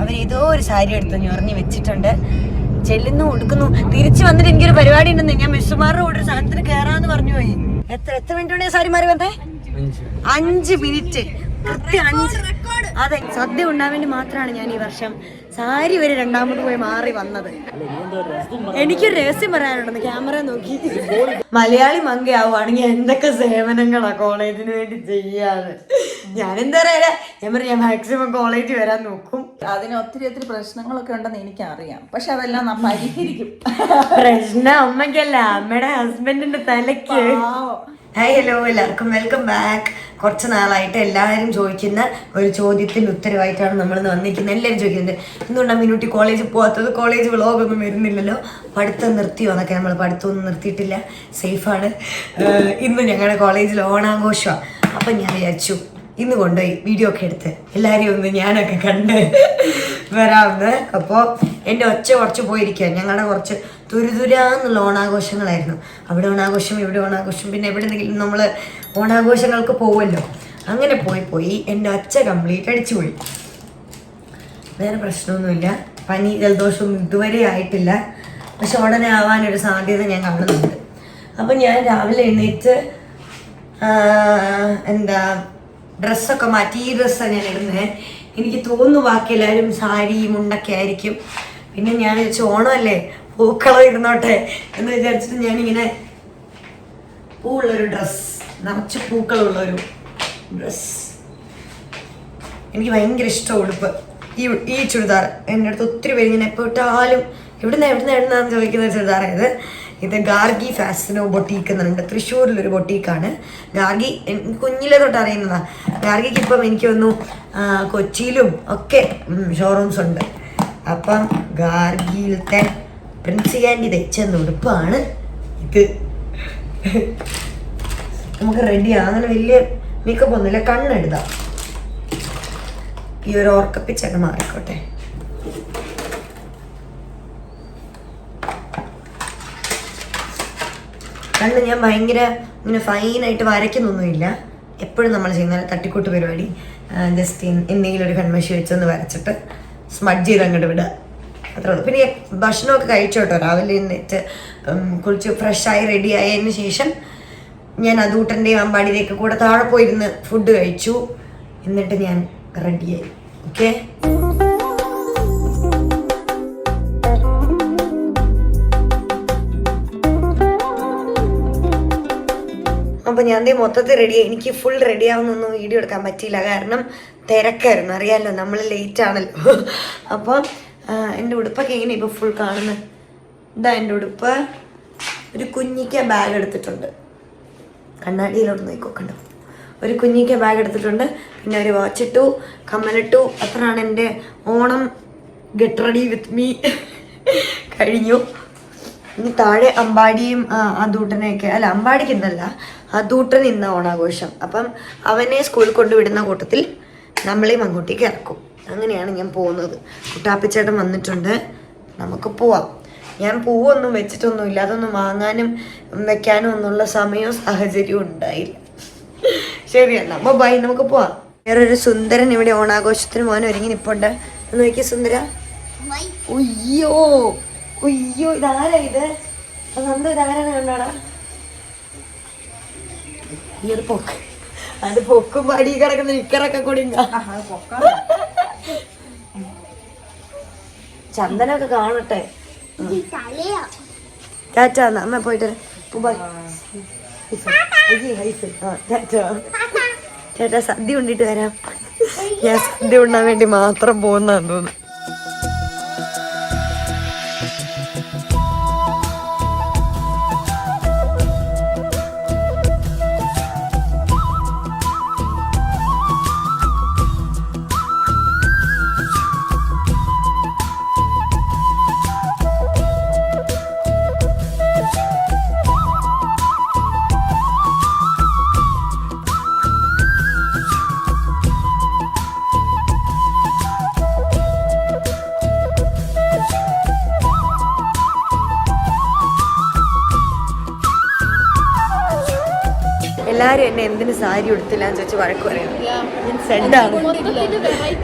അവരേതോ ഒരു സാരി എടുത്ത് ഞൊറിഞ്ഞ് വെച്ചിട്ടുണ്ട്. ചെല്ലുന്നു കൊടുക്കുന്നു. തിരിച്ചു വന്നിട്ട് എനിക്കൊരു പരിപാടി ഉണ്ടെന്ന്. ഞാൻ മിസ്സുമാരുടെ കൂടെ ഒരു സാധനത്തിന് കയറാന്ന് പറഞ്ഞു പോയി. എത്ര മിനിറ്റ് കൊണ്ട് സാരി മാറി വന്നേ? 5 മിനിറ്റ് കൃത്യം 5. അതെ, സദ്യ ഉണ്ടാൻ വേണ്ടി മാത്രമാണ് ഞാൻ ഈ വർഷം സാരി വരെ രണ്ടാമത് പോയി മാറി വന്നത്. എനിക്കൊരു രഹസ്യം പറയാനുണ്ടെന്ന് ക്യാമറ നോക്കി. മലയാളി മങ്കയാവുകയാണെങ്കിൽ എന്തൊക്കെ സേവനങ്ങളാ കോളേജിന് വേണ്ടി ചെയ്യാറ്. ഞാൻ എന്താ പറയാ, ഞാൻ മാക്സിമം കോളേജിൽ വരാൻ നോക്കും. അതിന് ഒത്തിരി പ്രശ്നങ്ങളൊക്കെ ഉണ്ടെന്ന് എനിക്കറിയാം. പക്ഷെ അതെല്ലാം നാം പരിഹരിക്കും. പ്രശ്നം അമ്മയ്ക്കല്ല, അമ്മയുടെ ഹസ്ബൻഡിന്റെ തലയ്ക്ക്. ഹായ്, ഹലോ, എല്ലാവർക്കും വെൽക്കം ബാക്ക്. കുറച്ച് നാളായിട്ട് എല്ലാവരും ചോദിക്കുന്ന ഒരു ചോദ്യത്തിന് ഉത്തരവായിട്ടാണ് നമ്മൾ വന്നിരിക്കുന്നത്. എല്ലാവരും ചോദിക്കുന്നത് എന്തുകൊണ്ടാണ് മിനുട്ടി കോളേജിൽ പോകാത്തത്, കോളേജ് വ്ളോഗൊന്നും വരുന്നില്ലല്ലോ, പഠിത്തം നിർത്തിയോ എന്നൊക്കെ. നമ്മൾ പഠിത്തമൊന്നും നിർത്തിയിട്ടില്ല, സേഫാണ്. ഇന്ന് ഞങ്ങളുടെ കോളേജിൽ ഓണാഘോഷമാണ്. അപ്പം ഞാൻ വിചാരിച്ചു ഇന്ന് കൊണ്ടുപോയി വീഡിയോ ഒക്കെ എടുത്ത് എല്ലാവരെയും ഒന്ന് ഞാനൊക്കെ കണ്ട് വരാമെന്ന്. അപ്പോൾ എൻ്റെ ഒച്ച കുറച്ച് പോയിരിക്കുക. ഞങ്ങളുടെ കുറച്ച് തുരുതുരാന്നുള്ള ഓണാഘോഷങ്ങളായിരുന്നു. അവിടെ ഓണാഘോഷം, ഇവിടെ ഓണാഘോഷം, പിന്നെ എവിടെയെങ്കിലും നമ്മൾ ഓണാഘോഷങ്ങൾക്ക് പോകുമല്ലോ. അങ്ങനെ പോയി എൻ്റെ ഒച്ച കംപ്ലീറ്റ് അടിച്ചുപോയി. വേറെ പ്രശ്നമൊന്നുമില്ല, പനി ജലദോഷമൊന്നും ഇതുവരെ ആയിട്ടില്ല. പക്ഷെ ഉടനെ ആവാനൊരു സാധ്യത ഞാൻ കാണുന്നുണ്ട്. അപ്പം ഞാൻ രാവിലെ എഴുന്നേറ്റ് ഡ്രസ്സൊക്കെ മാറ്റി. ഈ ഡ്രസ്സാണ് ഞാൻ ഇടുന്നത്. എനിക്ക് തോന്നുന്നു ബാക്കി എല്ലാവരും സാരി മുണ്ടൊക്കെ ആയിരിക്കും. പിന്നെ ഞാൻ വിചാരിച്ചു ഓണമല്ലേ, പൂക്കളം ഇരുന്നോട്ടെ എന്ന് വിചാരിച്ചിട്ട് ഞാനിങ്ങനെ പൂവുള്ളൊരു ഡ്രസ്സ്, നിറച്ച് പൂക്കളുള്ളൊരു ഡ്രസ്സ്. എനിക്ക് ഭയങ്കര ഇഷ്ടം ഉടുപ്പ്. ഈ ചുരിദാർ എൻ്റെ അടുത്ത് ഒത്തിരി പേര് ഞാൻ എപ്പോൾ ഇട്ടാലും എവിടുന്നാന്ന് ചോദിക്കുന്ന ചുരിദാറായത്. ഇത് ഗാർഗി ഫാഷനോ ബൊട്ടീക്ക് എന്നുണ്ട്. തൃശ്ശൂരിലൊരു ബൊട്ടീക്കാണ് ഗാർഗി. കുഞ്ഞിലെ തൊട്ട് അറിയുന്നതാണ്. ഗാർഗിക്ക് ഇപ്പം എനിക്ക് തോന്നുന്നു കൊച്ചിയിലും ഒക്കെ ഷോറൂംസ് ഉണ്ട്. അപ്പം ഗാർഗിയിലത്തെ പ്രിൻസി ആൻറ്റി തയ്ച്ചെന്ന ഉടുപ്പാണ് ഇത്. നമുക്ക് റെഡിയാണ്. അങ്ങനെ വലിയ മേക്കപ്പ് ഒന്നുമില്ല, കണ്ണെഴുതാം. ഈ ഒരു ഓർക്കപ്പിച്ചൊക്കെ മാറിക്കോട്ടെ. കണ്ണ് ഞാൻ ഭയങ്കര ഇങ്ങനെ ഫൈനായിട്ട് വരയ്ക്കുന്നൊന്നുമില്ല. എപ്പോഴും നമ്മൾ ചെയ്യുന്ന തട്ടിക്കൂട്ട് പരിപാടി, ജസ്റ്റ് എന്തെങ്കിലും ഒരു കൺമഷി വെച്ചൊന്ന് വരച്ചിട്ട് സ്മഡ്ജ് ചെയ്ത് അങ്ങോട്ട് വിടുക, അത്രേ ഉള്ളൂ. പിന്നെ ഭക്ഷണമൊക്കെ കഴിച്ചു കേട്ടോ. രാവിലെ എന്നിട്ട് കുളിച്ച് ഫ്രഷായി റെഡി ആയതിന് ശേഷം ഞാൻ അതൂട്ടൻ്റെയും അമ്പാടിയുടെയൊക്കെ കൂടെ താഴെ പോയിരുന്ന് ഫുഡ് കഴിച്ചു. എന്നിട്ട് ഞാൻ റെഡിയായി. ഓക്കെ, അപ്പോൾ ഞാൻ മൊത്തത്തിൽ റെഡിയായി. എനിക്ക് ഫുൾ റെഡി ആവുന്നൊന്നും വീഡിയോ എടുക്കാൻ പറ്റിയില്ല, കാരണം തിരക്കായിരുന്നു. അറിയാമല്ലോ, നമ്മൾ ലേറ്റ് ആണല്ലോ. അപ്പോൾ എൻ്റെ ഉടുപ്പൊക്കെ എങ്ങനെ ഇപ്പോൾ ഫുൾ കാണുന്നത്? ഇതാ എൻ്റെ ഉടുപ്പ്. ഒരു കുഞ്ഞിക്ക ബാഗ് എടുത്തിട്ടുണ്ട്. കണ്ണാടിയിലോട്ട് നോക്കണ്ടോ? ഒരു കുഞ്ഞിക്ക ബാഗ് എടുത്തിട്ടുണ്ട്. പിന്നെ ഒരു വാച്ച് ഇട്ടു, കമ്മലിട്ടു. അത്രയാണ് എൻ്റെ Onam get ready with me കഴിഞ്ഞു. ഇനി താഴെ അമ്പാടിയും അതൂട്ടനെയൊക്കെ, അല്ല അമ്പാടിക്ക് ഇന്നല്ല, അതൂട്ടൻ ഇന്ന ഓണാഘോഷം. അപ്പം അവനെ സ്കൂളിൽ കൊണ്ടുവിടുന്ന കൂട്ടത്തിൽ നമ്മളെയും അങ്ങോട്ടേക്ക് ഇറക്കും. അങ്ങനെയാണ് ഞാൻ പോകുന്നത്. കുട്ടാപ്പിച്ചേട്ടൻ വന്നിട്ടുണ്ട്, നമുക്ക് പോവാം. ഞാൻ പൂവൊന്നും വെച്ചിട്ടൊന്നുമില്ല, അതൊന്നും വാങ്ങാനും വെക്കാനും ഒന്നുള്ള സമയവും സാഹചര്യവും ഉണ്ടായില്ല. ശരിയല്ല, അപ്പോൾ ബൈ, നമുക്ക് പോവാം. വേറൊരു സുന്ദരൻ ഇവിടെ ഓണാഘോഷത്തിന് പോകാൻ ഒരുങ്ങി നിൽപ്പുണ്ട്. ഒന്ന് നോക്കിയ സുന്ദര. ഉയ്യോ ഉയ്യോ, ഇതാരാ ഇത്? നന്ദു, ഇതാരാണ് കണ്ടോടാ? ഈ ഒരു പൊക്ക്, അത് പൊക്കും പടി കിടക്കുന്ന നിക്കറൊക്കെ കൂടി ചന്ദനൊക്കെ കാണട്ടെ. ചാച്ചാ, അമ്മ പോയിട്ട് ചേട്ടാ സദ്യ ഉണ്ടിട്ട് വരാം. ഞാൻ സദ്യ ഉണ്ണാൻ വേണ്ടി മാത്രം പോകുന്നതാന്ന് തോന്നുന്നു. എന്തിന് സാരി ഉടുത്തില്ല എന്ന് ചോദിച്ച് വഴക്ക് പറയുന്നത്. ഞാൻ സെഡാണ്.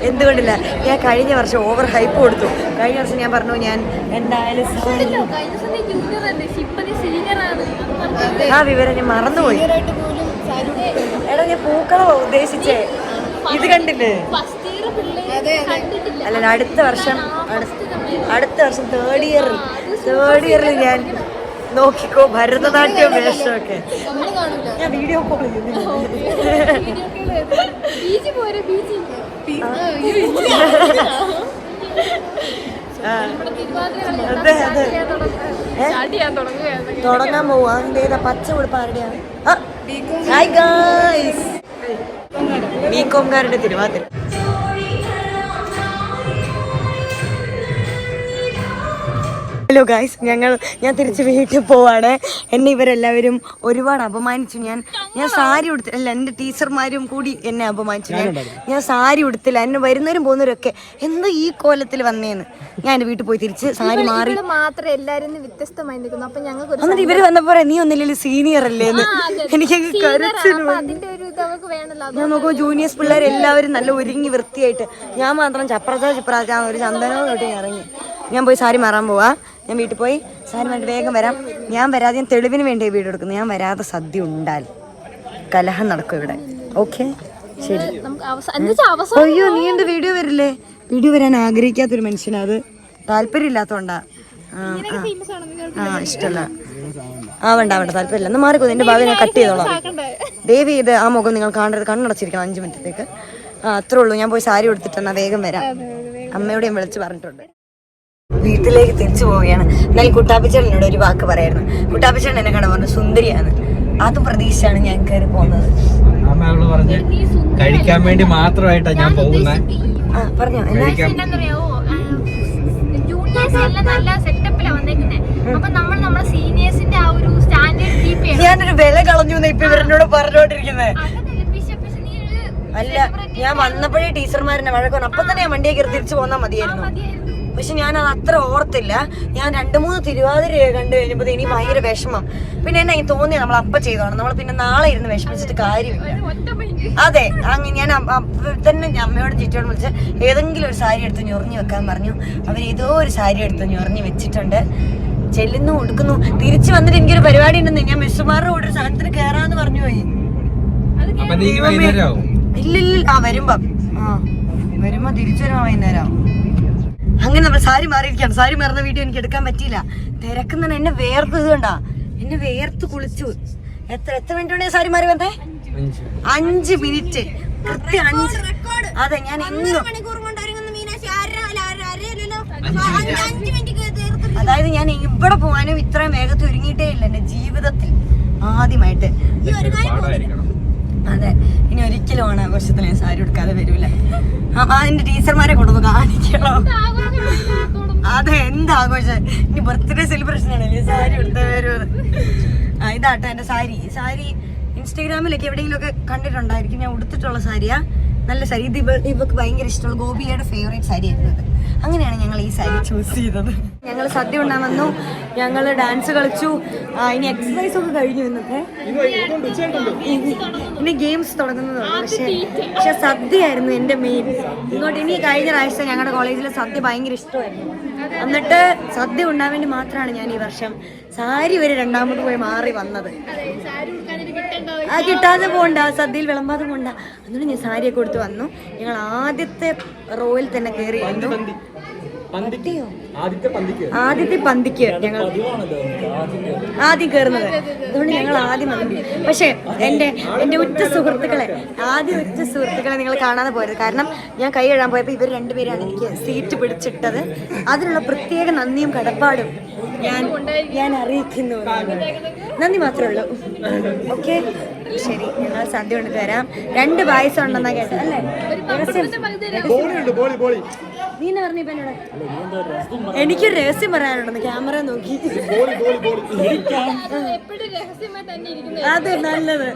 എന്തുകൊണ്ടില്ല, ഞാൻ കഴിഞ്ഞ വർഷം ഓവർ ഹൈപ്പ് കൊടുത്തു. കഴിഞ്ഞ വർഷം ഞാൻ പറഞ്ഞു ഞാൻ എന്തായാലും ആ വിവരം ഞാൻ മറന്നുപോയി. എടാ ഞാൻ പൂക്കളോ ഉദ്ദേശിച്ചേ, ഇത് കണ്ടില്ലേ? അല്ല അടുത്ത വർഷം തേർഡ് ഇയറിൽ ഞാൻ നോക്കിക്കോ ഭരതനാട്യം വേഷമൊക്കെ ഞാൻ വീഡിയോ കോൾ തുടങ്ങാൻ പോവാ. ഏതാ പച്ച ഉടുപ്പാരുടെയാണ്? ഹായ് ഗായ്സ്, ബികോംകാരുടെ തിരുവാതിര. ഹലോ ഗായ്സ്, ഞാൻ തിരിച്ച് വീട്ടിൽ പോവാണ്. എന്നെ ഇവരെല്ലാവരും ഒരുപാട് അപമാനിച്ചു. ഞാൻ സാരി ഉടുത്തില്ല. എൻ്റെ ടീച്ചർമാരും കൂടി എന്നെ അപമാനിച്ചു. ഞാൻ സാരി ഉടുത്തില്ല. എന്നെ വരുന്നവരും പോകുന്നവരും ഒക്കെ എന്തോ ഈ കോലത്തിൽ വന്നേന്ന്. ഞാൻ എൻ്റെ വീട്ടിൽ പോയി തിരിച്ച് സാരി മാറി. എന്നിട്ട് ഇവര് വന്നപ്പോ നീ ഒന്നില്ലെങ്കിൽ സീനിയർ അല്ലേന്ന്. എനിക്ക് ഞാൻ നോക്കുമ്പോൾ ജൂനിയേഴ്സ് പിള്ളേർ എല്ലാവരും നല്ല ഒരുങ്ങി വൃത്തിയായിട്ട്, ഞാൻ മാത്രം ചപ്രച്ച ഒരു ചന്ദനവും തൊട്ട് ഇറങ്ങി. ഞാൻ പോയി സാരി മാറാൻ പോവാ. ഞാൻ വീട്ടിൽ പോയി സാരി മാറ്റി വേഗം വരാം. ഞാൻ വരാതെ ഞാൻ തെളിവിന് വേണ്ടി വീഡിയോ എടുക്കുന്നു. ഞാൻ വരാതെ സദ്യ ഉണ്ടാൽ കലഹം നടക്കും ഇവിടെ. ഓക്കെ ശരി. അയ്യോ നീ എന്ത് വീഡിയോ വരില്ലേ? വീഡിയോ വരാൻ ആഗ്രഹിക്കാത്തൊരു മനുഷ്യനാ. അത് താല്പര്യമില്ലാത്തോണ്ടാ. ഇഷ്ടമല്ല. വേണ്ട താല്പര്യമില്ല. എന്ന് മാറിക്കോ. എന്റെ ഭാവി ഞാൻ കട്ട് ചെയ്തോളാം. ദേവി ഇത് ആ മുഖം നിങ്ങൾ കാണരുത്. കണ്ണടച്ചിരിക്കണം 5 മിനിറ്റത്തേക്ക്. അത്രേ ഉള്ളൂ. ഞാൻ പോയി സാരി കൊടുത്തിട്ടെന്നാ വേഗം വരാം. അമ്മയോട് ഞാൻ വിളിച്ച് പറഞ്ഞിട്ടുണ്ട്. വീട്ടിലേക്ക് തിരിച്ചു പോവുകയാണ്. എന്നാലും കുട്ടാപ്പിച്ചേട്ടനോട് ഒരു വാക്ക് പറയായിരുന്നു. കുട്ടാപ്പിച്ചേട്ടൻ എന്നെ കണ്ട പറഞ്ഞു സുന്ദരിയാണ്. അതും പ്രതീക്ഷിച്ചാണ് ഞാൻ കയറി പോകുന്നത്. കഴിക്കാൻ വേണ്ടി മാത്രമായിട്ടാണ് ഞാൻ പോകുന്നത്. പറഞ്ഞോ. ഞാനൊരു വില കളഞ്ഞു ഇപ്പൊ ഇവരെന്നോട് പറഞ്ഞോണ്ടിരിക്കുന്നത്. അല്ല, ഞാൻ വന്നപ്പോഴേ ടീച്ചർമാരെന്നെ വഴക്കണം. അപ്പൊ തന്നെ ഞാൻ വണ്ടിയെ കയറി തിരിച്ചു പോന്നാ മതിയായിരുന്നു. പക്ഷെ ഞാനത് അത്ര ഓർത്തില്ല. ഞാൻ 2-3 തിരുവാതിര കണ്ടു കഴിഞ്ഞപ്പോ ഇനി ഭയങ്കര വിഷമം. പിന്നെ എന്നെ തോന്നി നമ്മൾ അപ്പ ചെയ്തോണം. നമ്മൾ പിന്നെ നാളെ ഇരുന്ന് വിഷമിച്ചിട്ട് കാര്യമില്ല. അതെ, അങ്ങനെ ഞാൻ തന്നെ അമ്മയോടും ചുറ്റോടും വിളിച്ച് ഏതെങ്കിലും ഒരു സാരി എടുത്ത് ഞൊറിഞ്ഞു വെക്കാൻ പറഞ്ഞു. അവർ ഏതോ ഒരു സാരി എടുത്ത് ഞൊറിഞ്ഞു വെച്ചിട്ടുണ്ട്. ചെല്ലുന്നു, കൊടുക്കുന്നു. തിരിച്ചു വന്നിട്ട് എനിക്കൊരു പരിപാടി ഉണ്ടെന്ന്. ഞാൻ മിസ്സുമാരുടെ കൂടെ ഒരു സാധനത്തിന് കയറാന്ന് പറഞ്ഞു പോയി. ഇല്ലില്ല, വരുമ്പോ തിരിച്ചു വരുമ്പോ വൈകുന്നേരം. അങ്ങനെ നമ്മൾ സാരി മാറിയിരിക്കുകയാണ്. സാരി മാറുന്ന വീഡിയോ എനിക്ക് എടുക്കാൻ പറ്റിയില്ല. തിരക്കുന്ന എന്നെ വേർത്ത് കണ്ടാ. എന്നെ വേർത്ത് കുളിച്ചു. എത്ര മിനിറ്റ് കൊണ്ട് സാരി മാറി വന്നേ? 5 മിനിറ്റ് കൃത്യം 5. അതെ, ഞാൻ അതായത് ഞാൻ ഇവിടെ പോകാനും ഇത്രയും വേഗത്തിൽ ഒരുങ്ങിയിട്ടേ ഇല്ല എന്റെ ജീവിതത്തിൽ ആദ്യമായിട്ട്. അതെ, ഇനി ഒരിക്കലും ഓണാഘോഷത്തിൽ ഞാൻ സാരി എടുക്കാതെ വരൂല. എന്റെ ടീച്ചർമാരെ കൊണ്ടൊന്ന് കാണിക്കണോ? അതെ, എന്താഘോഷം. ഇനി ബർത്ത്ഡേ സെലിബ്രേഷൻ ആണല്ലേ സാരി എടുത്ത വരും. ഇതാട്ടോ എന്റെ സാരി. ഇൻസ്റ്റാഗ്രാമിലൊക്കെ എവിടെയെങ്കിലും ഒക്കെ കണ്ടിട്ടുണ്ടായിരിക്കും. ഞാൻ ഉടുത്തിട്ടുള്ള സാരിയാ. നല്ല സാരി. ഇത് ഇവക്ക് ഭയങ്കര ഇഷ്ടമുള്ള ഗോപിയുടെ ഫേവറേറ്റ് സാരി ആയിരുന്നത്. അങ്ങനെയാണ് ഞങ്ങൾ ഈ സാരി ചൂസ് ചെയ്തത്. ഞങ്ങൾ സദ്യ ഉണ്ടാൻ വന്നു. ഞങ്ങൾ ഡാൻസ് കളിച്ചു. ഇനി എക്സസൈസ് ഒക്കെ കഴിഞ്ഞു. ഇനി ഗെയിംസ് തുടങ്ങുന്നതാണ്. പക്ഷെ സദ്യയായിരുന്നു എൻ്റെ മെയിൻ. ഇനി കഴിഞ്ഞ പ്രാവശ്യം ഞങ്ങളുടെ കോളേജിലെ സദ്യ ഭയങ്കര ഇഷ്ടമായിരുന്നു. എന്നിട്ട് സദ്യ ഉണ്ടാൻ വേണ്ടി മാത്രമാണ് ഞാൻ ഈ വർഷം സാരി വരെ 2ാമത് പോയി മാറി വന്നത്. കിട്ടാതെ പോണ്ട, സദ്യയിൽ വിളമ്പാതെ പോണ്ട. എന്നിട്ട് ഞാൻ സാരിയൊക്കെ കൊടുത്ത് വന്നു. ഞങ്ങൾ ആദ്യത്തെ റോയിൽ തന്നെ കയറി വന്നു. ആദ്യത്തെ പന്തിക്ക് ഞങ്ങൾ ആദ്യം കയറുന്നത്. അതുകൊണ്ട് ഞങ്ങൾ ആദ്യം വന്നു. പക്ഷെ എൻ്റെ ഉറ്റ സുഹൃത്തുക്കളെ നിങ്ങൾ കാണാതെ പോയത്. കാരണം ഞാൻ കൈ എഴുതാൻ പോയപ്പോൾ ഇവർ 2 പേരാണ് എനിക്ക് സീറ്റ് പിടിച്ചിട്ടത്. അതിനുള്ള പ്രത്യേക നന്ദിയും കടപ്പാടും ഞാൻ അറിയിക്കുന്നു. നന്ദി മാത്രമേ ഉള്ളൂ. ഓക്കെ ശരി, ഞങ്ങൾ സദ്യ കൊണ്ട് തരാം. 2 പായസം ഉണ്ടെന്നാ കേട്ടത് അല്ലേ? നീ എന്നാ പറഞ്ഞു ഇപ്പൊ എന്നോട്? എനിക്കൊരു രഹസ്യം പറയാനുണ്ടെന്ന്. ക്യാമറ നോക്കി. അതെ, നല്ലത്.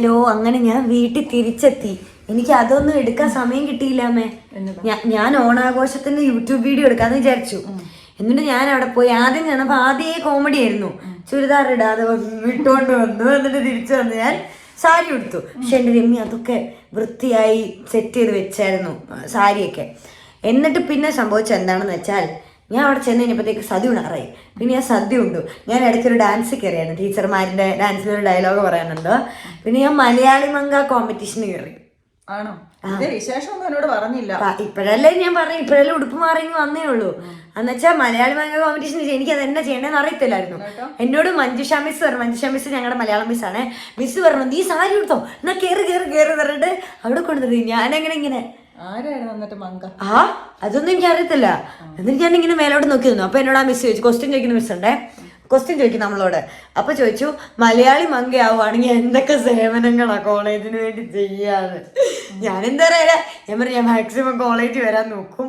അറിയാലോ. അങ്ങനെ ഞാൻ വീട്ടിൽ തിരിച്ചെത്തി. എനിക്ക് അതൊന്നും എടുക്കാൻ സമയം കിട്ടിയില്ല അമ്മേ. ഞാൻ ഓണാഘോഷത്തിന് യൂട്യൂബ് വീഡിയോ എടുക്കാന്ന് വിചാരിച്ചു. എന്നിട്ട് ഞാൻ അവിടെ പോയി. ആദ്യം ചെന്നപ്പോ ആദ്യമേ കോമഡി ആയിരുന്നു. ചുരിദാർ ഇടാതെ ഇട്ടുകൊണ്ട് വന്നു. എന്നിട്ട് തിരിച്ചു വന്ന് ഞാൻ സാരി ഉടുത്തു. പക്ഷെ എൻ്റെ രമ്യ അതൊക്കെ വൃത്തിയായി സെറ്റ് ചെയ്ത് വെച്ചായിരുന്നു സാരിയൊക്കെ. എന്നിട്ട് പിന്നെ സംഭവിച്ചത് എന്താണെന്ന് വെച്ചാൽ, ഞാൻ അവിടെ ചെന്ന് കഴിഞ്ഞപ്പോഴത്തേക്ക് സദ്യ ഉണാറായി. പിന്നെ ഞാൻ സദ്യ ഉണ്ടു. ഞാൻ ഇടയ്ക്കൊരു ഡാൻസ് കയറിയാണ്. ടീച്ചർമാരുടെ ഡാൻസിലൊരു ഡയലോഗ് പറയാനുണ്ടോ. പിന്നെ ഞാൻ മലയാളി മങ്ക കോമ്പറ്റീഷന് കയറി. ആണോ? വിശേഷമൊന്നും എന്നോട് പറഞ്ഞില്ല. ഇപ്പോഴല്ലേ ഞാൻ പറഞ്ഞു, ഇപ്പോഴല്ലേ ഉടുപ്പ് മാറി വന്നേ ഉള്ളൂ. എന്നുവെച്ചാൽ മലയാളി മങ്ക കോമ്പറ്റീഷൻ എനിക്ക് അത് എന്നാ ചെയ്യണമെന്ന് അറിയത്തില്ലായിരുന്നു. എന്നോട് മഞ്ജുഷ മിസ് പറഞ്ഞു. മഞ്ജുഷ മിസ് ഞങ്ങളുടെ മലയാളം മിസ്സാണ്. മിസ് പറഞ്ഞു, നീ സാരി എടുത്തോ, എന്നാ കയറി കയറി കയറി പറഞ്ഞിട്ട് അവിടെ കൊണ്ടുതരും. ഞാനെങ്ങനെ ഇങ്ങനെ ആരായിരുന്നു എന്നിട്ട് മങ്ക? അതൊന്നും എനിക്ക് അറിയത്തില്ല. എന്നിട്ട് ഞാൻ ഇങ്ങനെ മേലോട്ട് നോക്കി നിന്നു. അപ്പൊ എന്നോട് ആ മിസ് ചോദിച്ചു, ക്വസ്റ്റ്യൻ ചോദിക്കുന്ന മിസ് ഉണ്ടേ, ക്വസ്റ്റ്യൻ ചോദിക്കും നമ്മളോട്. അപ്പൊ ചോദിച്ചു, മലയാളി മങ്കയാവുകയാണെങ്കിൽ എന്തൊക്കെ സേവനങ്ങളാ കോളേജിന് വേണ്ടി ചെയ്യാന്ന്. ഞാൻ എന്താ പറയാ, ഞാൻ പറഞ്ഞു ഞാൻ മാക്സിമം കോളേജ് വരാൻ നോക്കും.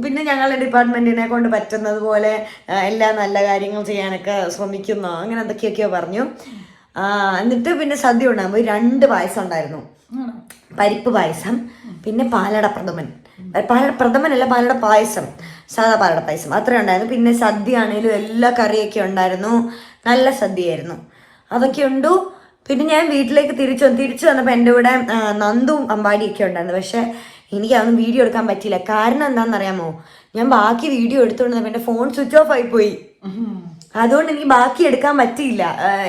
പിന്നെ ഞങ്ങളുടെ ഡിപ്പാർട്ട്മെന്റിനെ കൊണ്ട് പറ്റുന്നത് പോലെ എല്ലാ നല്ല കാര്യങ്ങൾ ചെയ്യാനൊക്കെ ശ്രമിക്കുന്നു. അങ്ങനെ എന്തൊക്കെയൊക്കെയോ പറഞ്ഞു. എന്നിട്ട് പിന്നെ സദ്യ ഉണ്ടാകും. 2 പായസം ഉണ്ടായിരുന്നു. പരിപ്പ് പായസം, പിന്നെ പാലട പ്രഥമൻ. പ്രഥമനല്ല, പാലട പായസം, സാധാ പാലട പായസം അത്രേ ഉണ്ടായിരുന്നു. പിന്നെ സദ്യ ആണെങ്കിലും എല്ലാ കറിയൊക്കെ ഉണ്ടായിരുന്നു. നല്ല സദ്യയായിരുന്നു. അതൊക്കെ ഉണ്ടു. പിന്നെ ഞാൻ വീട്ടിലേക്ക് തിരിച്ചു വന്നപ്പോൾ എൻ്റെ കൂടെ നന്ദുവും അമ്പാടിയൊക്കെ ഉണ്ടായിരുന്നു. പക്ഷെ എനിക്ക് അതൊന്നും വീഡിയോ എടുക്കാൻ പറ്റിയില്ല. കാരണം എന്താണെന്നറിയാമോ, ഞാൻ ബാക്കി വീഡിയോ എടുത്തുകൊണ്ടിരുന്നപ്പോൾ എൻ്റെ ഫോൺ സ്വിച്ച് ഓഫ് ആയിപ്പോയി. അതുകൊണ്ട് എനിക്ക് ബാക്കി എടുക്കാൻ പറ്റിയില്ല.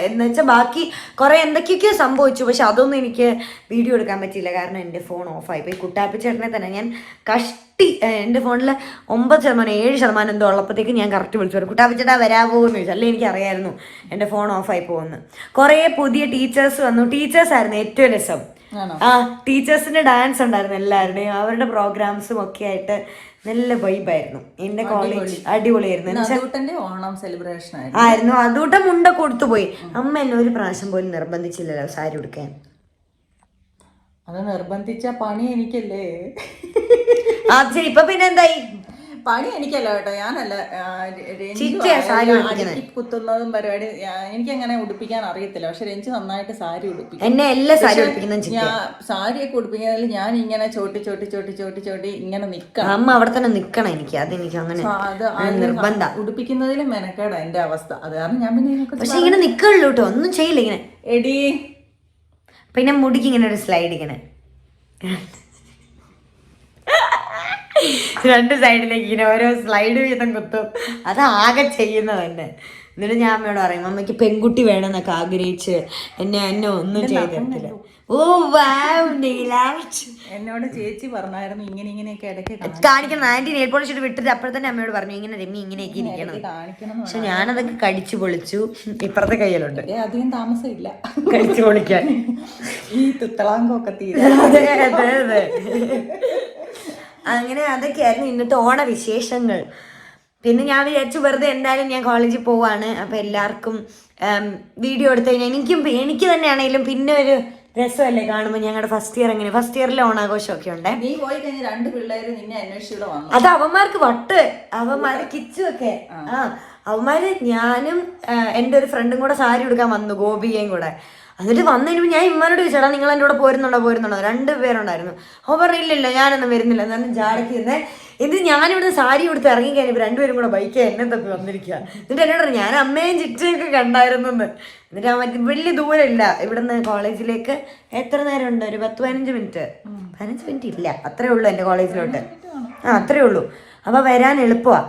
എന്ന് വെച്ചാൽ ബാക്കി കുറെ എന്തൊക്കെയൊക്കെയോ സംഭവിച്ചു. പക്ഷെ അതൊന്നും എനിക്ക് വീഡിയോ എടുക്കാൻ പറ്റിയില്ല. കാരണം എൻ്റെ ഫോൺ ഓഫായി പോയി. കുട്ടാപ്പിച്ചേട്ടനെ തന്നെ ഞാൻ കഷ്ടി എൻ്റെ ഫോണിൽ 9%, 7% എന്തോ ഉള്ളപ്പോഴത്തേക്ക് ഞാൻ കറക്റ്റ് വിളിച്ചു പറഞ്ഞു, കുട്ടാപ്പിച്ചേട്ടാ വരാമോ എന്ന് ചോദിച്ചു. അല്ലേ എനിക്കറിയായിരുന്നു എൻ്റെ ഫോൺ ഓഫായി പോകുമെന്ന്. കുറേ പുതിയ ടീച്ചേഴ്സ് വന്നു. ടീച്ചേഴ്സായിരുന്നു ഏറ്റവും രസം. ടീച്ചേഴ്സിൻ്റെ ഡാൻസ് ഉണ്ടായിരുന്നു എല്ലാവരുടെയും. അവരുടെ പ്രോഗ്രാംസും ഒക്കെ ആയിട്ട് നല്ല വൈബായിരുന്നു. എന്റെ കോളേജ് അടിപൊളിയായിരുന്നു. ഓണം സെലിബ്രേഷൻ ആയിരുന്നു. അതൂട്ടം മുണ്ട കൊടുത്തുപോയി. അമ്മ എന്നെ ഒരു പ്രാവശ്യം പോലും നിർബന്ധിച്ചില്ലല്ലോ സാരി ഉടുക്കാൻ. അത് നിർബന്ധിച്ച പണി എനിക്കല്ലേ. ശരി, ഇപ്പൊ പിന്നെ എന്തായി? പണി എനിക്കല്ല കേട്ടോ, ഞാനല്ല. കുത്തുന്നതും പരിപാടി എനിക്കങ്ങനെ ഉടുപ്പിക്കാൻ അറിയത്തില്ല. പക്ഷെ രഞ്ജി നന്നായിട്ട് സാരി ഉടുപ്പിക്കും. എന്നെ എല്ലാ സാരി ഉടുപ്പിക്കുന്ന ഞാൻ സാരിയൊക്കെ ഉടുപ്പിക്കുന്നതിൽ ഞാൻ ഇങ്ങനെ ചോട്ടി ഇങ്ങനെ നിക്കണം. അമ്മ അവിടെ തന്നെ നിക്കണം. എനിക്ക് അതെനിക്ക് അങ്ങനെ നിർബന്ധ. ഉടുപ്പിക്കുന്നതിലും മെനക്കേടാ എന്റെ അവസ്ഥ. അത് കാരണം ഞാൻ പിന്നെ പക്ഷെ ഇങ്ങനെ നിക്കുള്ളൂ കേട്ടോ, ഒന്നും ചെയ്യില്ല ഇങ്ങനെ. എടി പിന്നെ മുടിക്ക് ഇങ്ങനെ ഒരു സ്ലൈഡ് ഇങ്ങനെ 2 സൈഡിലേക്ക് ഇങ്ങനെ ഓരോ സ്ലൈഡ് വീതം കുത്തും. അത് ആകെ ചെയ്യുന്നത് തന്നെ. എന്നിട്ട് ഞാൻ അമ്മയോട് പറയും, അമ്മയ്ക്ക് പെൺകുട്ടി വേണമെന്നൊക്കെ ആഗ്രഹിച്ച് എന്നെ ഒന്നും ചെയ്തിട്ടില്ല. എന്നോട് ചേച്ചി പറഞ്ഞായിരുന്നു ഇങ്ങനെയൊക്കെ ഇടയ്ക്ക് കാണിക്കണം. ആന്റി നെയിൽ പോളിഷ് ഇട്ട് വിട്ടിട്ട് അപ്പോൾ തന്നെ അമ്മയോട് പറഞ്ഞു, ഇങ്ങനെ രമ്യ ഇങ്ങനെയൊക്കെ ഇരിക്കണം. പക്ഷെ ഞാനതൊക്കെ കടിച്ചു പൊളിച്ചു. ഇപ്പുറത്തെ കയ്യിലുണ്ട്, അധികം താമസമില്ല കടിച്ചു പൊളിക്കാൻ. ഈ തുത്തളാങ്കൊക്കെ തീരെ. അതെ. അങ്ങനെ അതൊക്കെയായിരുന്നു ഇന്നത്തെ ഓണവിശേഷങ്ങൾ. പിന്നെ ഞാൻ വിചാരിച്ചു വെറുതെ എന്തായാലും ഞാൻ കോളേജിൽ പോവാണ്, അപ്പം എല്ലാവർക്കും വീഡിയോ എടുത്തു കഴിഞ്ഞാൽ എനിക്ക് തന്നെയാണെങ്കിലും പിന്നെ ഒരു രസമല്ലേ കാണുമ്പോൾ. ഞങ്ങളുടെ ഫസ്റ്റ് ഇയറിൽ ഓണാഘോഷമൊക്കെ ഉണ്ട്. നീ പോയി കഴിഞ്ഞാൽ 2 പിള്ളേര് നിന്നെ അന്വേഷിച്ചിട്ട് വന്നു. അത് അവന്മാർക്ക് അവന്മാര് കിച്ചുമൊക്കെ. അവന്മാര് ഞാനും എൻ്റെ ഒരു ഫ്രണ്ടും കൂടെ സാരി എടുക്കാൻ വന്നു, ഗോപികയും കൂടെ. എന്നിട്ട് വന്നു കഴിയുമ്പോൾ ഞാൻ ഇമ്മാനോട് ചോദിച്ചാടാ നിങ്ങൾ എൻ്റെ കൂടെ പോരുന്നുണ്ടോ? 2 പേരുണ്ടായിരുന്നു. അവൻ പറഞ്ഞില്ല ഞാനൊന്നും വരുന്നില്ല എന്നാലും ജാടയ്ക്ക് ഇരുന്നേ. എന്നിട്ട് ഞാനിവിടുന്ന് സാരി കൊടുത്ത് ഇറങ്ങി കഴിഞ്ഞപ്പോൾ 2 പേരും കൂടെ ബൈക്ക് എന്നെ തപ്പി വന്നിരിക്കുക. എന്നിട്ട് എന്നോട് പറഞ്ഞു ഞാൻ അമ്മയും ചിറ്റയൊക്കെ കണ്ടായിരുന്നു എന്ന്. എന്നിട്ട് മറ്റേ വലിയ ദൂരമില്ല ഇവിടുന്ന് കോളേജിലേക്ക്. എത്ര നേരം ഉണ്ട്? ഒരു 10-15 മിനിറ്റ്. 15 മിനിറ്റ് ഇല്ല, അത്രേ ഉള്ളൂ എൻ്റെ കോളേജിലോട്ട്. അത്രേ ഉള്ളൂ. അപ്പോൾ വരാൻ എളുപ്പമാണ്.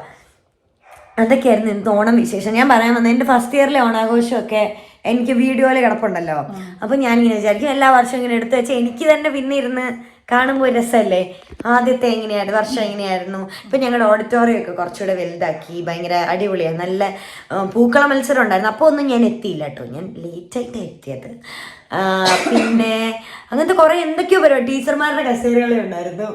അതൊക്കെയായിരുന്നു ഇന്നത്തെ ഓണം വിശേഷം. ഞാൻ പറയാൻ വന്നത് എൻ്റെ ഫസ്റ്റ് ഇയറിലെ ഓണാഘോഷമൊക്കെ എനിക്ക് വീഡിയോയിൽ കിടപ്പുണ്ടല്ലോ. അപ്പം ഞാനിങ്ങനെ വിചാരിക്കും എല്ലാ വർഷവും ഇങ്ങനെ എടുത്ത് വെച്ചാൽ എനിക്ക് തന്നെ പിന്നെ ഇരുന്ന് കാണുമ്പോൾ ഒരു രസമല്ലേ. ആദ്യത്തെ വർഷം എങ്ങനെയായിരുന്നു. ഇപ്പം ഞങ്ങളുടെ ഓഡിറ്റോറിയം ഒക്കെ കുറച്ചുകൂടെ വലുതാക്കി, ഭയങ്കര അടിപൊളിയാണ്. നല്ല പൂക്കള മത്സരം ഉണ്ടായിരുന്നു. അപ്പോൾ ഒന്നും ഞാൻ എത്തിയില്ല കേട്ടോ, ഞാൻ ലേറ്റായിട്ടാണ് എത്തിയത്. പിന്നെ അങ്ങനത്തെ കുറെ എന്തൊക്കെയോ പരിപാടി, ടീച്ചർമാരുടെ കസേരകളെ ഉണ്ടായിരുന്നു.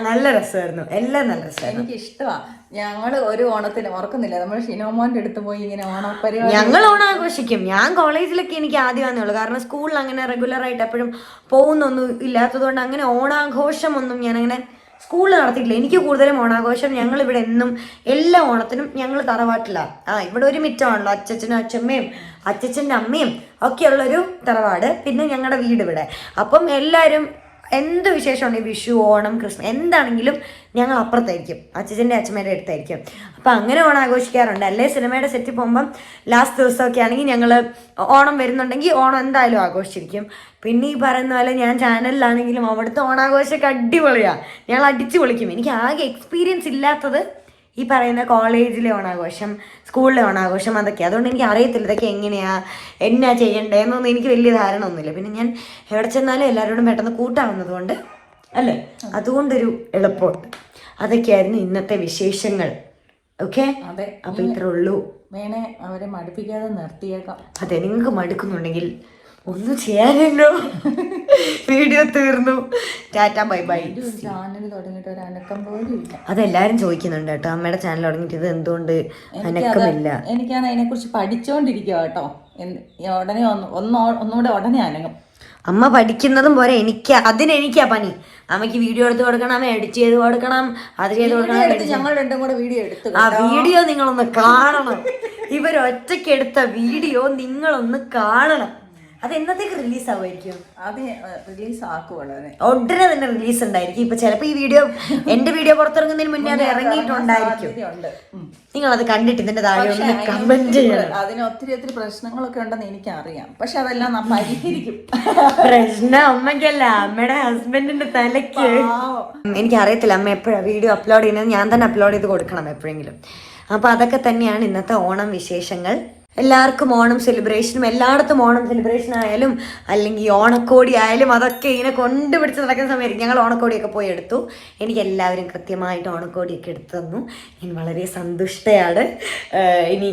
നല്ല രസമായിരുന്നു, എല്ലാം നല്ല രസമായിരുന്നു. എനിക്ക് ഇഷ്ടമാണ്. ഞങ്ങൾ ഒരു ഓണത്തിന് ഓർക്കുന്നില്ല, നമ്മൾ ഷിനോമോന്റെ അടുത്ത് പോയി ഇങ്ങനെ ഓണപ്പരിപാടി. ഞങ്ങൾ ഓണം ആഘോഷിക്കും. ഞാൻ കോളേജിലൊക്കെ എനിക്ക് ആദ്യം വന്നേ കാരണം സ്കൂളിൽ അങ്ങനെ റെഗുലർ ആയിട്ട് എപ്പോഴും പോകുന്നൊന്നും ഇല്ലാത്തത് കൊണ്ട് അങ്ങനെ ഓണാഘോഷം ഒന്നും ഞാൻ അങ്ങനെ സ്കൂളിൽ നടത്തിയിട്ടില്ല. എനിക്ക് കൂടുതലും ഓണാഘോഷം ഞങ്ങളിവിടെ എന്നും എല്ലാ ഓണത്തിനും ഞങ്ങൾ തറവാട്ടിലാണ്. ഇവിടെ ഒരു മിറ്റമാണല്ലോ, അച്ഛനും അച്ഛമ്മയും അച്ഛൻ്റെ അമ്മയും ഒക്കെയുള്ളൊരു തറവാട്, പിന്നെ ഞങ്ങളുടെ വീട് ഇവിടെ. അപ്പം എല്ലാവരും എന്ത് വിശേഷം ഉണ്ടെങ്കിൽ വിഷു, ഓണം, ക്രിസ്മസ് എന്താണെങ്കിലും ഞങ്ങൾ അപ്പുറത്തായിരിക്കും, അച്ഛൻ്റെ അച്ഛമ്മേൻ്റെ അടുത്തായിരിക്കും. അപ്പം അങ്ങനെ ഓണം ആഘോഷിക്കാറുണ്ട്. അല്ലേ സിനിമയുടെ സെറ്റിൽ പോകുമ്പം ലാസ്റ്റ് ദിവസമൊക്കെ ആണെങ്കിൽ ഞങ്ങൾ ഓണം വരുന്നുണ്ടെങ്കിൽ ഓണം എന്തായാലും ആഘോഷിച്ചിരിക്കും. പിന്നെ ഈ പറയുന്ന പോലെ ഞാൻ ചാനലിലാണെങ്കിലും അവിടുത്തെ ഓണാഘോഷമൊക്കെ അടിപൊളിയാണ്, ഞങ്ങൾ അടിച്ചു പൊളിക്കും. എനിക്ക് ആകെ എക്സ്പീരിയൻസ് ഇല്ലാത്തത് ഈ പറയുന്ന കോളേജിലെ ഓണാഘോഷം, സ്കൂളിലെ ഓണാഘോഷം, അതൊക്കെ. അതുകൊണ്ട് എനിക്ക് അറിയത്തില്ല ഇതൊക്കെ എന്നാ ചെയ്യണ്ടേന്നൊന്നും എനിക്ക് വലിയ ധാരണ ഒന്നുമില്ല. പിന്നെ ഞാൻ എവിടെ ചെന്നാലും എല്ലാവരോടും പെട്ടെന്ന് കൂട്ടാവുന്നത് കൊണ്ട് അല്ലേ, അതുകൊണ്ടൊരു എളുപ്പമുണ്ട്. അതൊക്കെയായിരുന്നു ഇന്നത്തെ വിശേഷങ്ങൾ. ഓക്കെ, അപ്പൊ ഇത്രേ ഉള്ളൂ. വേണേ അവരെ മടുപ്പിക്കാതെ നിർത്തിയേക്കാം. അതെ, നിങ്ങൾക്ക് മടുക്കുന്നുണ്ടെങ്കിൽ ഒന്നും ചെയ്യാനല്ലോ. വീഡിയോ തീർന്നു. Tata, bye bye. ചാനൽ തുടങ്ങിയിട്ട് ഒരു അനക്കം പോലും ഇല്ല. അതെല്ലാരും ചോദിക്കുന്നുണ്ട് കേട്ടോ, അമ്മയുടെ ചാനൽ തുടങ്ങിയിട്ട് ഇത് എന്തുകൊണ്ട് അനക്കമില്ല. എനിക്കാണ് അതിനെ കുറിച്ച് പഠിച്ചോണ്ടിരിക്കുക കേട്ടോ. ഉടനെ ഒന്നുകൂടെ ഉടനെ അനങ്ങും. അമ്മ പഠിക്കുന്നതും പോരെ, അതിനെനിക്കാ പണി. അമ്മയ്ക്ക് വീഡിയോ എടുത്ത് കൊടുക്കണം, അമ്മ എഡിറ്റ് ചെയ്ത് കൊടുക്കണം, അത് ചെയ്ത് കൊടുക്കണം. ഞങ്ങൾ രണ്ടും കൂടെ വീഡിയോ എടുത്തു. ആ വീഡിയോ നിങ്ങളൊന്ന് കാണണം. ഇവരൊറ്റയ്ക്ക് എടുത്ത വീഡിയോ നിങ്ങളൊന്ന് കാണണം. അത് എന്നത്തേക്ക് റിലീസ് ആവുമായിരിക്കും? അത് റിലീസ് ആക്കും ഉടനെ തന്നെ റിലീസ് ഉണ്ടായിരിക്കും. ഇപ്പൊ ചിലപ്പോ ഈ വീഡിയോ എന്റെ വീഡിയോ പുറത്തിറങ്ങുന്നതിന് മുന്നേ അത് ഇറങ്ങിയിട്ടുണ്ടായിരിക്കും. നിങ്ങളത് കണ്ടിട്ട് ഇതിന്റെ താഴെ ഒന്ന് കമന്റ് ചെയ്യണം. അതിന് ഒത്തിരി പ്രശ്നങ്ങളൊക്കെ ഉണ്ടെന്ന് എനിക്കറിയാം, പക്ഷെ അതെല്ലാം നാം പരിഹരിക്കും. പ്രശ്നം അമ്മയ്ക്കല്ല, അമ്മയുടെ ഹസ്ബൻഡിന്റെ തലയ്ക്ക്. എനിക്കറിയത്തില്ല അമ്മ എപ്പോഴാണ് വീഡിയോ അപ്ലോഡ് ചെയ്യുന്നത്, ഞാൻ തന്നെ അപ്ലോഡ് ചെയ്ത് കൊടുക്കണം എപ്പോഴെങ്കിലും. അപ്പൊ അതൊക്കെ തന്നെയാണ് ഇന്നത്തെ ഓണം വിശേഷങ്ങൾ. എല്ലാവർക്കും ഓണം സെലിബ്രേഷനും, എല്ലായിടത്തും ഓണം സെലിബ്രേഷൻ ആയാലും അല്ലെങ്കിൽ ഓണക്കോടി ആയാലും അതൊക്കെ ഇങ്ങനെ കൊണ്ടുപിടിച്ച് നടക്കുന്ന സമയമായിരിക്കും. ഞങ്ങൾ ഓണക്കോടിയൊക്കെ പോയി എടുത്തു. എനിക്ക് എല്ലാവരും കൃത്യമായിട്ട് ഓണക്കോടിയൊക്കെ എടുത്തു തന്നു. ഞാൻ വളരെ സന്തുഷ്ടയാണ്. ഇനി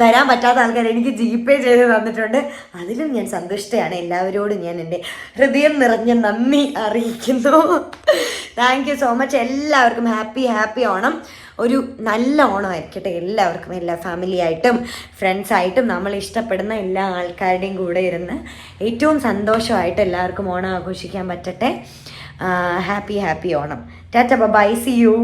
തരാൻ പറ്റാത്ത ആൾക്കാർ എനിക്ക് GPay ചെയ്ത് തന്നിട്ടുണ്ട്, അതിലും ഞാൻ സന്തുഷ്ടയാണ്. എല്ലാവരോടും ഞാൻ എൻ്റെ ഹൃദയം നിറഞ്ഞ നന്ദി അറിയിക്കുന്നു. Thank you so much. എല്ലാവർക്കും ഹാപ്പി ഓണം. ഒരു നല്ല ഓണമായിരിക്കട്ടെ എല്ലാവർക്കും, എല്ലാ ഫാമിലിയായിട്ടും ഫ്രണ്ട്സായിട്ടും നമ്മൾ ഇഷ്ടപ്പെടുന്ന എല്ലാ ആൾക്കാരുടെയും കൂടെ ഇരുന്ന് ഏറ്റവും സന്തോഷമായിട്ട് എല്ലാവർക്കും ഓണം ആഘോഷിക്കാൻ പറ്റട്ടെ. Happy Onam. Tata, bye, see U.